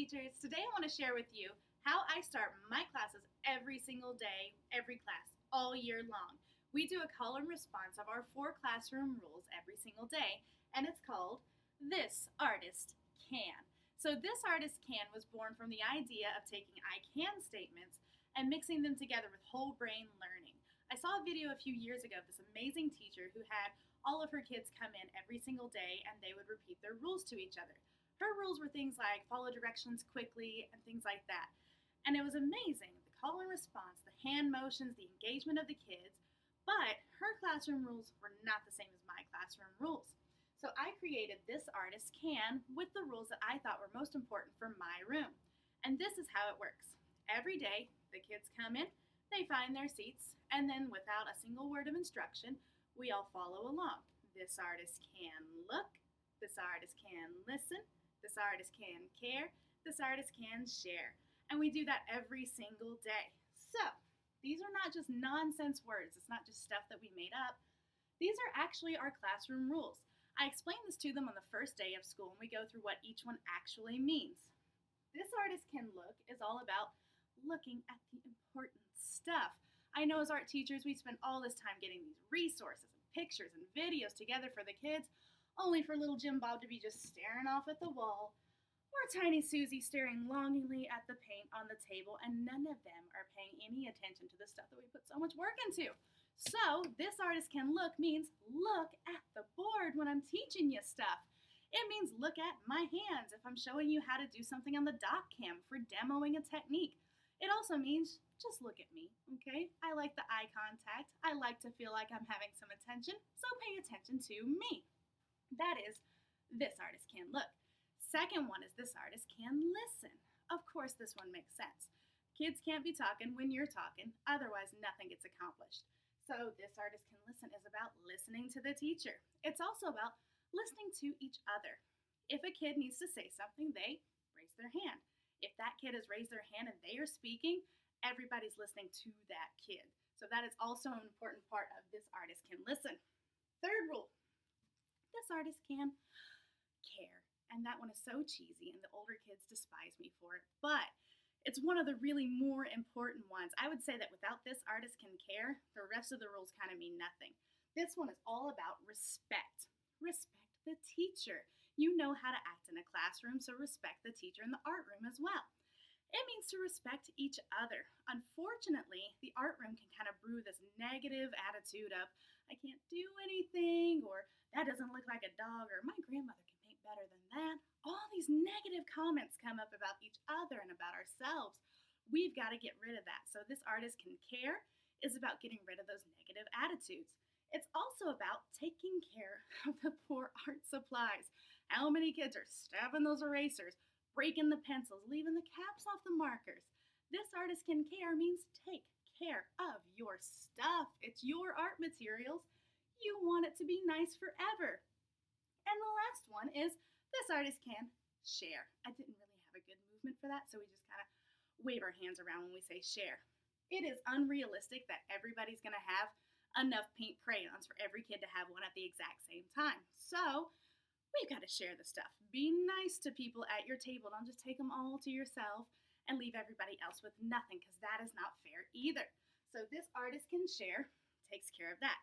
teachers. Today I want to share with you how I start my classes every single day, every class, all year long. We do a call and response of our 4 classroom rules every single day, and it's called This Artist Can. So This Artist Can was born from the idea of taking I can statements and mixing them together with whole brain learning. I saw a video a few years ago of this amazing teacher who had all of her kids come in every single day and they would repeat their rules to each other. Her rules were things like follow directions quickly and things like that. And it was amazing, the call and response, the hand motions, the engagement of the kids. But her classroom rules were not the same as my classroom rules. So I created This Artist Can with the rules that I thought were most important for my room. And this is how it works. Every day, the kids come in, they find their seats, and then without a single word of instruction, we all follow along. This artist can look, this artist can listen, this artist can care, this artist can share. And we do that every single day. So, these are not just nonsense words. It's not just stuff that we made up. These are actually our classroom rules. I explained this to them on the first day of school, and we go through what each one actually means. This artist can look is all about looking at the important stuff. I know as art teachers, we spend all this time getting these resources and pictures and videos together for the kids, only for little Jim Bob to be just staring off at the wall, or tiny Susie staring longingly at the paint on the table, and none of them are paying any attention to the stuff that we put so much work into. So, this artist can look means look at the board when I'm teaching you stuff. It means look at my hands if I'm showing you how to do something on the doc cam for demoing a technique. It also means just look at me, okay? I like the eye contact. I like to feel like I'm having some attention, so pay attention to me. That is, this artist can look. Second one is this artist can listen. Of course, this one makes sense. Kids can't be talking when you're talking, otherwise nothing gets accomplished. So this artist can listen is about listening to the teacher. It's also about listening to each other. If a kid needs to say something, they raise their hand. If that kid has raised their hand and they are speaking, everybody's listening to that kid. So that is also an important part of this artist can listen. Third rule, this artist can care. And that one is so cheesy, and the older kids despise me for it. But it's one of the really more important ones. I would say that without this artist can care, the rest of the rules kind of mean nothing. This one is all about respect. Respect the teacher. You know how to act in a classroom, so respect the teacher in the art room as well. It means to respect each other. Unfortunately, the art room can kind of brew this negative attitude of, I can't do anything, or that doesn't look like a dog, or my grandmother can paint better than that. All these negative comments come up about each other and about ourselves. We've got to get rid of that. So this artist can care is about getting rid of those negative attitudes. It's also about taking care of the poor art supplies. How many kids are stabbing those erasers, breaking the pencils, leaving the caps off the markers? This artist can care means take care of your stuff. It's your art materials. You want it to be nice forever. And the last one is this artist can share. I didn't really have a good movement for that, so we just kind of wave our hands around when we say share. It is unrealistic that everybody's going to have enough pink crayons for every kid to have one at the exact same time. So we've got to share the stuff. Be nice to people at your table. Don't just take them all to yourself and leave everybody else with nothing, because that is not fair either. So this artist can share takes care of that.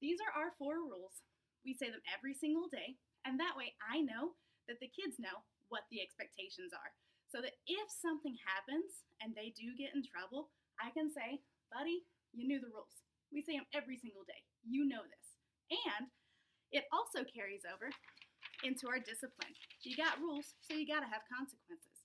These are our 4 rules. We say them every single day, and that way I know that the kids know what the expectations are. So that if something happens and they do get in trouble, I can say, buddy, you knew the rules. We say them every single day. You know this. And it also carries over into our discipline. You got rules, so you got to have consequences.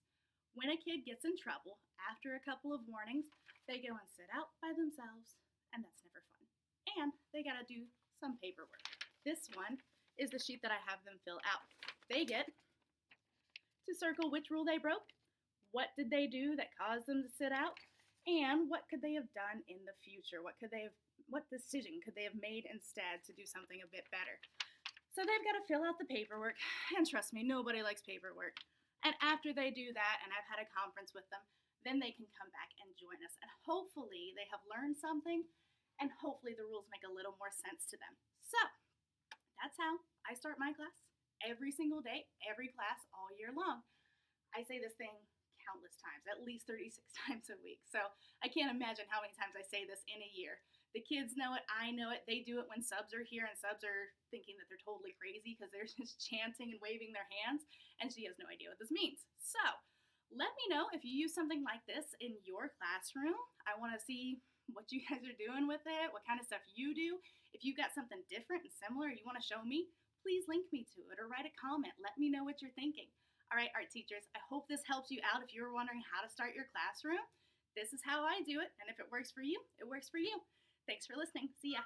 When a kid gets in trouble, after a couple of warnings, they go and sit out by themselves, and that's never fun. And they got to do some paperwork. This one is the sheet that I have them fill out. They get to circle which rule they broke, what did they do that caused them to sit out, and what could they have done in the future? What decision could they have made instead to do something a bit better? So they've got to fill out the paperwork, and trust me, nobody likes paperwork. And after they do that, and I've had a conference with them, then they can come back and join us. And hopefully they have learned something, and hopefully the rules make a little more sense to them. So that's how I start my class every single day, every class all year long. I say this thing countless times, at least 36 times a week. So I can't imagine how many times I say this in a year. The kids know it, I know it. They do it when subs are here, and subs are thinking that they're totally crazy because they're just chanting and waving their hands, and she has no idea what this means. So let me know if you use something like this in your classroom. I want to see what you guys are doing with it, what kind of stuff you do. If you've got something different and similar you want to show me, please link me to it or write a comment. Let me know what you're thinking. All right, art teachers, I hope this helps you out if you were wondering how to start your classroom. This is how I do it, and if it works for you, it works for you. Thanks for listening. See ya.